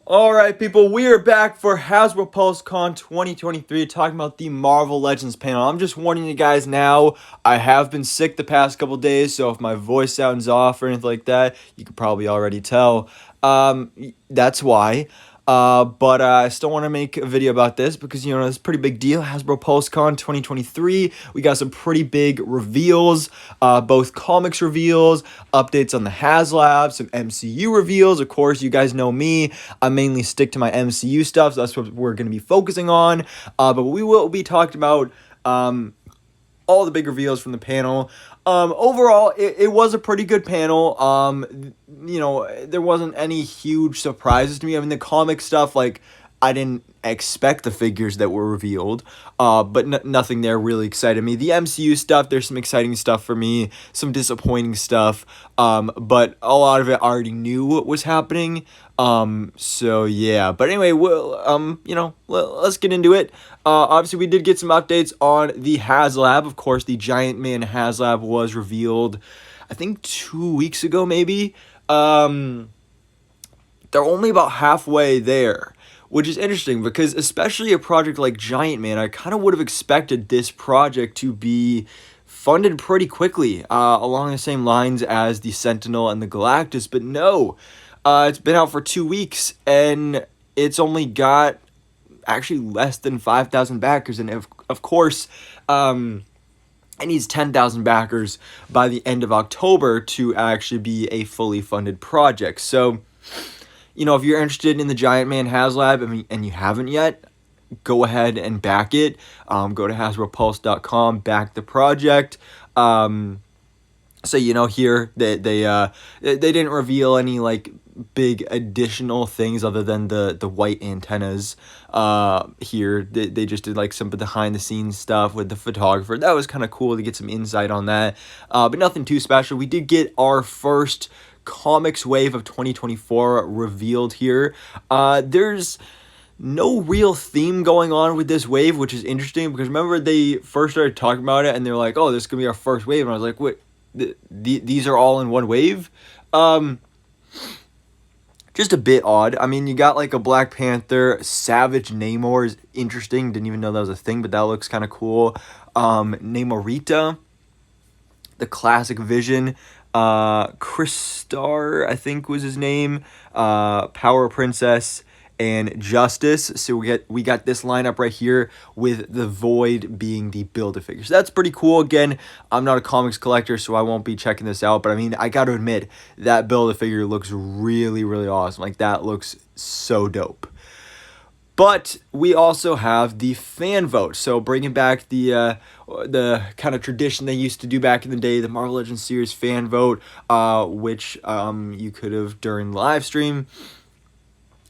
Alright, people, we are back for Hasbro PulseCon 2023 talking about the Marvel Legends panel. I'm just warning you guys now, I have been sick the past couple days, so if my voice sounds off or anything like that, you could probably already tell. That's why. But I still want to make a video about this because, it's a pretty big deal. Hasbro PulseCon 2023. We got some pretty big reveals, both comics reveals, updates on the Haslab, some MCU reveals. Of course, you guys know me. I mainly stick to my MCU stuff, so that's what we're going to be focusing on. But we will be talking about all the big reveals from the panel. Overall, it was a pretty good panel. There wasn't any huge surprises to me. I mean, the comic stuff, I didn't expect the figures that were revealed, but nothing there really excited me. The MCU stuff, there's some exciting stuff for me, some disappointing stuff, but a lot of it I already knew what was happening. So yeah, but anyway, let's get into it. Obviously we did get some updates on the Haslab. Of course, the giant Man Haslab was revealed, I think 2 weeks ago, maybe. They're only about halfway there, which is interesting because especially a project like Giant Man, I kind of would have expected this project to be funded pretty quickly, along the same lines as the Sentinel and the Galactus, but no. It's been out for 2 weeks, and it's only got actually less than 5,000 backers, and of course, it needs 10,000 backers by the end of October to actually be a fully funded project. So, if you're interested in the Giant Man Haslab, and you haven't yet, go ahead and back it. Go to HasbroPulse.com, back the project. So here they didn't reveal any big additional things other than the white antennas. Here they just did some behind the scenes stuff with the photographer. That was kind of cool to get some insight on that, but nothing too special. We did get our first comics wave of 2024 revealed here. There's no real theme going on with this wave, which is interesting because remember they first started talking about it and they're like, oh, this is gonna be our first wave, and I was like, wait, these are all in one wave? Just a bit odd. I mean, you got a Black Panther, Savage Namor is interesting. Didn't even know that was a thing, but that looks kind of cool. Namorita, the classic Vision, Crystar, I think was his name, Power Princess, and Justice. So we got this lineup right here with the Void being the Build-A-Figure. So that's pretty cool. Again, I'm not a comics collector, so I won't be checking this out, but I mean, I gotta admit, that Build-A-Figure looks really, really awesome. That looks so dope. But we also have the fan vote. So bringing back the kind of tradition they used to do back in the day, the Marvel Legends series fan vote, which you could have during the live stream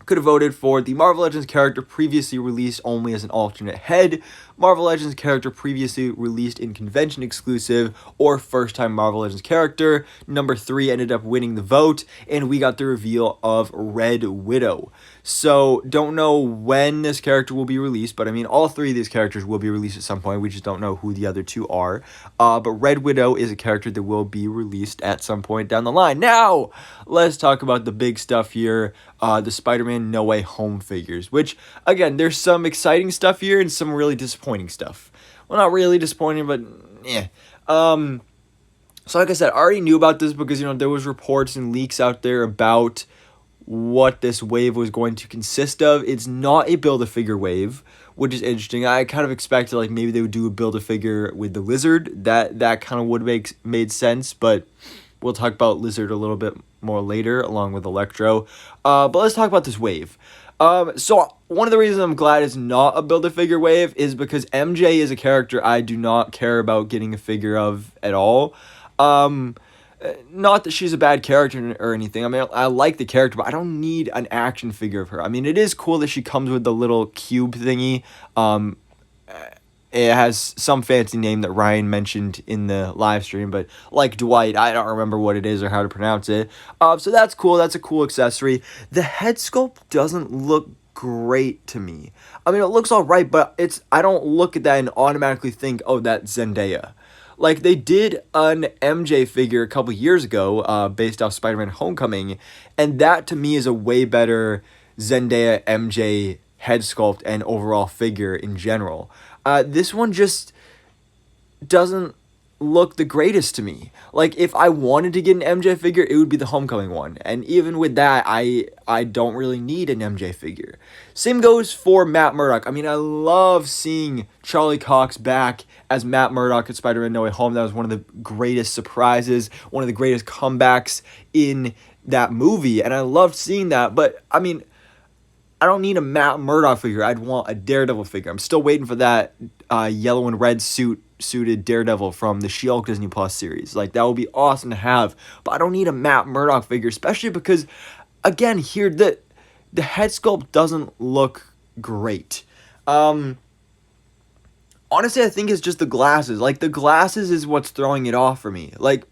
could have voted for the Marvel Legends character previously released only as an alternate head, Marvel Legends character previously released in convention exclusive, or first time Marvel Legends character. Number 3 ended up winning the vote, and we got the reveal of Red Widow. So don't know when this character will be released, but I mean, all 3 of these characters will be released at some point. We just don't know who the other 2 are. But Red Widow is a character that will be released at some point down the line. Now, let's talk about the big stuff here, the Spider-Man No Way Home figures, which, again, there's some exciting stuff here and some really disappointing stuff. Well, not really disappointing, but yeah. So like I said, I already knew about this because, there was reports and leaks out there about what this wave was going to consist of. It's not a Build-A-Figure wave, which is interesting. I kind of expected maybe they would do a Build-A-Figure with the Lizard. That kind of would made sense, but we'll talk about Lizard a little bit more later along with Electro. But let's talk about this wave. So one of the reasons I'm glad it's not a Build-A-Figure wave is because MJ is a character I do not care about getting a figure of at all. Not that she's a bad character or anything. I mean, I like the character, but I don't need an action figure of her. I mean, it is cool that she comes with the little cube thingy. It has some fancy name that Ryan mentioned in the live stream, but like Dwight, I don't remember what it is or how to pronounce it. So that's cool. That's a cool accessory. The head sculpt doesn't look great to me. I mean, it looks all right, but I don't look at that and automatically think, oh, that's Zendaya. They did an MJ figure a couple years ago, based off Spider-Man Homecoming, and that to me is a way better Zendaya MJ head sculpt and overall figure in general. This one just doesn't look the greatest to me. Like, if I wanted to get an MJ figure, it would be the Homecoming one. And even with that, I don't really need an MJ figure. Same goes for Matt Murdock. I mean, I love seeing Charlie Cox back as Matt Murdock at Spider-Man No Way Home. That was one of the greatest surprises, one of the greatest comebacks in that movie. And I loved seeing that. But, I mean, I don't need a Matt Murdock figure. I'd want a Daredevil figure. I'm still waiting for that yellow and red suited Daredevil from the She-Hulk Disney Plus series. Like, that would be awesome to have. But I don't need a Matt Murdock figure, especially because, again, here the head sculpt doesn't look great. Honestly, I think it's just the glasses. Like, the glasses is what's throwing it off for me. Like,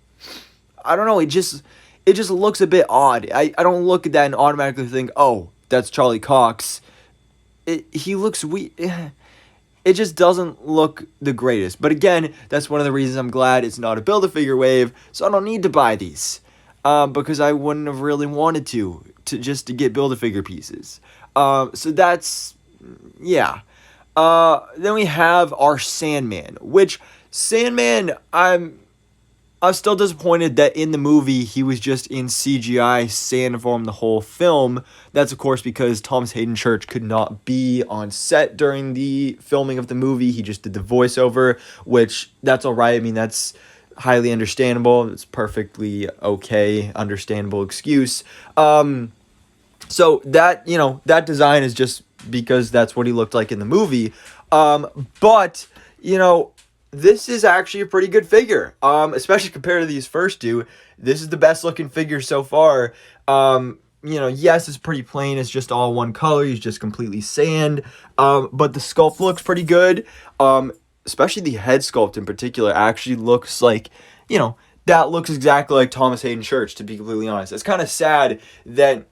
I don't know. It just looks a bit odd. I don't look at that and automatically think, oh, that's Charlie Cox. He looks weird. It just doesn't look the greatest. But again, that's one of the reasons I'm glad it's not a Build-A-Figure wave, so I don't need to buy these. Because I wouldn't have really wanted to get Build-A-Figure pieces. So that's, yeah. Then we have our Sandman, which Sandman, I'm still disappointed that in the movie he was just in CGI sand form the whole film. That's of course because Thomas Hayden Church could not be on set during the filming of the movie. He just did the voiceover, which that's all right. I mean, that's highly understandable. It's perfectly okay, understandable excuse. So that, that design is just because that's what he looked like in the movie. But, this is actually a pretty good figure, especially compared to these first two. This is the best looking figure so far. Yes, it's pretty plain. It's just all one color. He's just completely sand. But the sculpt looks pretty good. Especially the head sculpt in particular actually looks like, that looks exactly like Thomas Hayden Church, to be completely honest. It's kind of sad that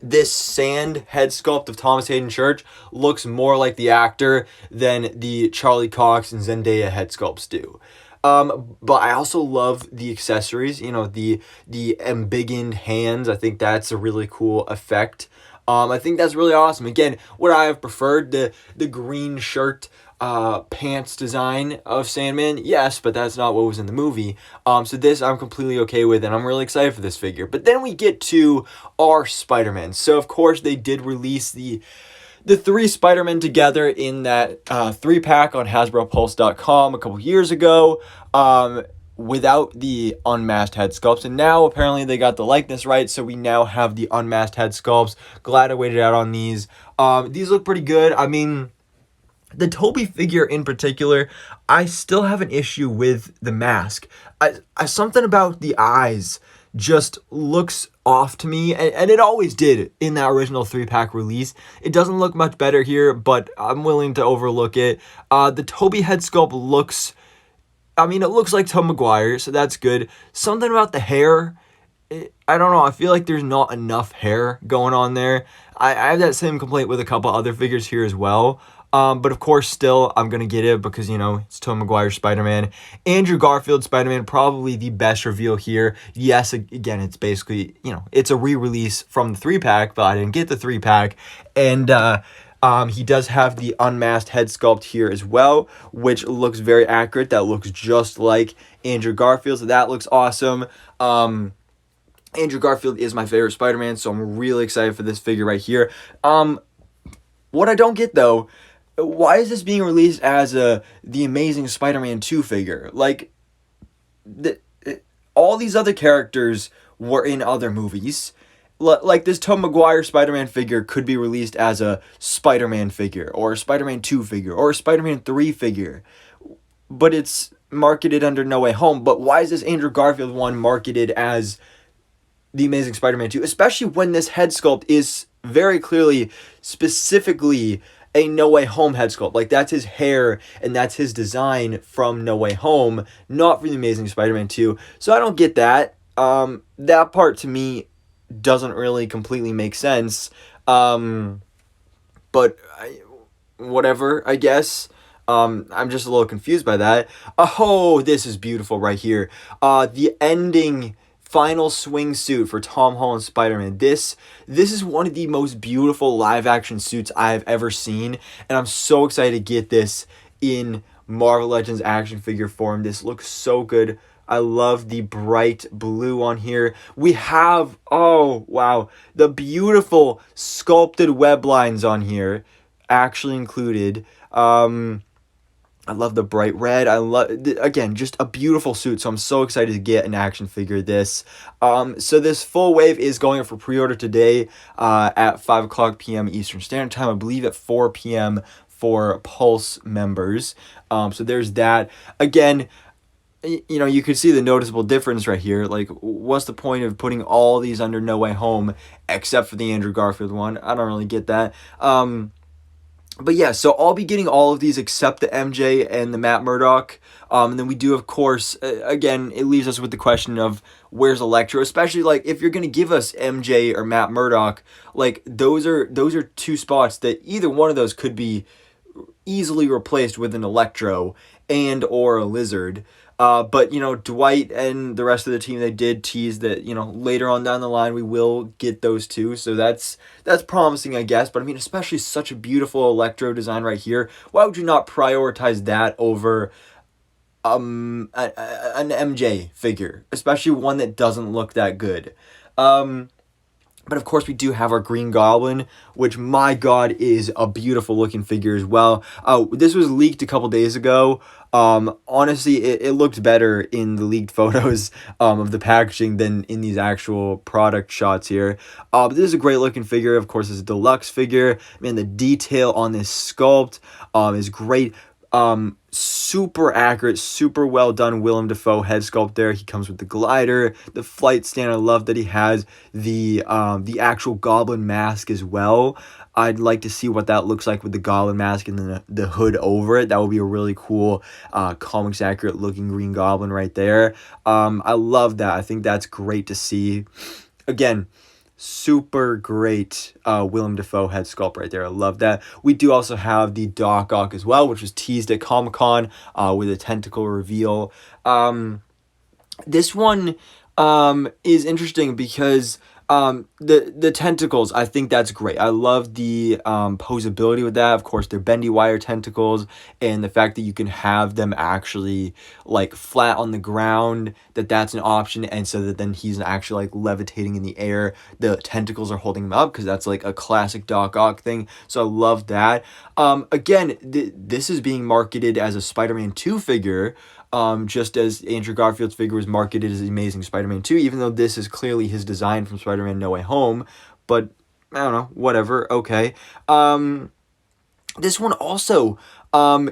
this sand head sculpt of Thomas Hayden Church looks more like the actor than the Charlie Cox and Zendaya head sculpts do. But I also love the accessories, the embiggened hands. I think that's a really cool effect. I think that's really awesome. Again, would I have preferred the green shirt pants design of Sandman? Yes, but that's not what was in the movie. So this I'm completely okay with, and I'm really excited for this figure. But then we get to our Spider-Man. So of course they did release the three Spider-Men together in that 3-pack on HasbroPulse.com a couple years ago, without the unmasked head sculpts, and now apparently they got the likeness right, so we now have the unmasked head sculpts. Glad I waited out on these. These look pretty good. I mean, the Tobey figure in particular, I still have an issue with the mask. Something about the eyes just looks off to me, and it always did in that original 3-pack release. It doesn't look much better here, but I'm willing to overlook it. The Tobey head sculpt looks, it looks like Tom Maguire, so that's good. Something about the hair, I don't know, I feel like there's not enough hair going on there. I have that same complaint with a couple other figures here as well. But of course, still, I'm going to get it because, it's Tobey Maguire Spider-Man. Andrew Garfield Spider-Man, probably the best reveal here. Yes, again, it's basically, it's a re-release from the 3-pack, but I didn't get the 3-pack. And he does have the unmasked head sculpt here as well, which looks very accurate. That looks just like Andrew Garfield, so that looks awesome. Andrew Garfield is my favorite Spider-Man, so I'm really excited for this figure right here. What I don't get, though, why is this being released as the Amazing Spider-Man 2 figure? Like, all these other characters were in other movies. Like, this Tobey Maguire Spider-Man figure could be released as a Spider-Man figure, or a Spider-Man 2 figure, or a Spider-Man 3 figure. But it's marketed under No Way Home. But why is this Andrew Garfield one marketed as the Amazing Spider-Man 2? Especially when this head sculpt is very clearly, specifically, a No Way Home head sculpt. Like, that's his hair and that's his design from No Way Home, not from the Amazing Spider-Man 2. So I don't get that. That part to me doesn't really completely make sense. But whatever, I guess. I'm just a little confused by that. Oh, this is beautiful right here. The ending final swing suit for Tom Holland's Spider-Man. This is one of the most beautiful live action suits I've ever seen, and I'm so excited to get this in Marvel Legends action figure form. This looks so good. I love the bright blue on here. We have, oh wow, the beautiful sculpted web lines on here actually included. I love the bright red. I love, again, just a beautiful suit. So I'm so excited to get an action figure of this. So this full wave is going up for pre-order today at 5 o'clock p.m. Eastern Standard Time. I believe at 4 p.m. for Pulse members. So there's that. Again, you know, you could see the noticeable difference right here. Like, what's the point of putting all these under No Way Home except for the Andrew Garfield one? I don't really get that. But yeah, so I'll be getting all of these except the MJ and the Matt Murdock. And then we do, of course, again, it leaves us with the question of where's Electro, especially like if you're going to give us MJ or Matt Murdock, like those are two spots that either one of those could be easily replaced with an Electro and or a Lizard. But, you know, Dwight and the rest of the team, they did tease that, you know, later on down the line, we will get those two. So that's promising, I guess. But, I mean, especially such a beautiful Electro design right here. Why would you not prioritize that over an MJ figure? Especially one that doesn't look that good. But of course, we do have our Green Goblin, which, my God, is a beautiful looking figure as well. This was leaked a couple days ago. Honestly, it looked better in the leaked photos of the packaging than in these actual product shots here. But this is a great looking figure. Of course, it's a deluxe figure. Man, the detail on this sculpt is great. Super accurate, super well done Willem Dafoe head sculpt there. He comes with the glider, the flight stand. I love that he has the actual Goblin mask as well. I'd like to see what that looks like with the Goblin mask and then the hood over it. That would be a really cool comics accurate looking Green Goblin right there. I love that. I think that's great to see. Again, super great Willem Dafoe head sculpt right there. I love that. We do also have the Doc Ock as well, which was teased at Comic-Con with a tentacle reveal. This one is interesting because the tentacles, I think that's great. I love the posability with that. Of course, they're bendy wire tentacles, and the fact that you can have them actually like flat on the ground, that's an option, and so that then he's actually like levitating in the air. The tentacles are holding him up because that's like a classic Doc Ock thing. So I love that. Again, this is being marketed as a Spider-Man 2 figure. Just as Andrew Garfield's figure was marketed as Amazing Spider-Man 2, even though this is clearly his design from Spider-Man No Way Home, but I don't know, whatever, okay. This one also,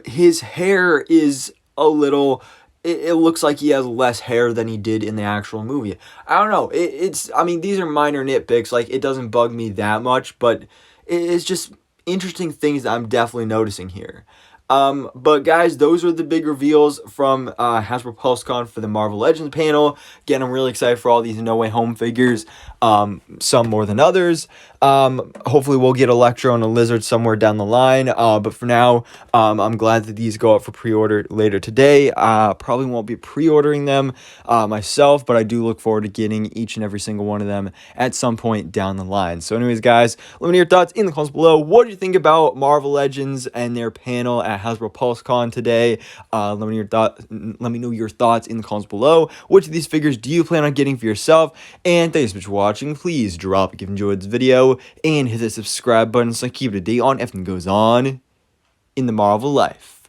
his hair is a little, it looks like he has less hair than he did in the actual movie. I don't know, I mean, these are minor nitpicks, like, it doesn't bug me that much, but it's just interesting things that I'm definitely noticing here. But guys, those are the big reveals from Hasbro PulseCon for the Marvel Legends panel. Again, I'm really excited for all these No Way Home figures, some more than others. Hopefully we'll get Electro and a Lizard somewhere down the line, but for now, I'm glad that these go up for pre-order later today. Probably won't be pre-ordering them myself, but I do look forward to getting each and every single one of them at some point down the line. So anyways, guys, let me know your thoughts in the comments below. What do you think about Marvel Legends and their panel at Hasbro PulseCon today? Let me know your thoughts in the comments below. Which of these figures do you plan on getting for yourself? And thanks so much for watching. Please drop if you enjoyed this video and hit the subscribe button so I keep it up to date on everything that goes on in the Marvel life.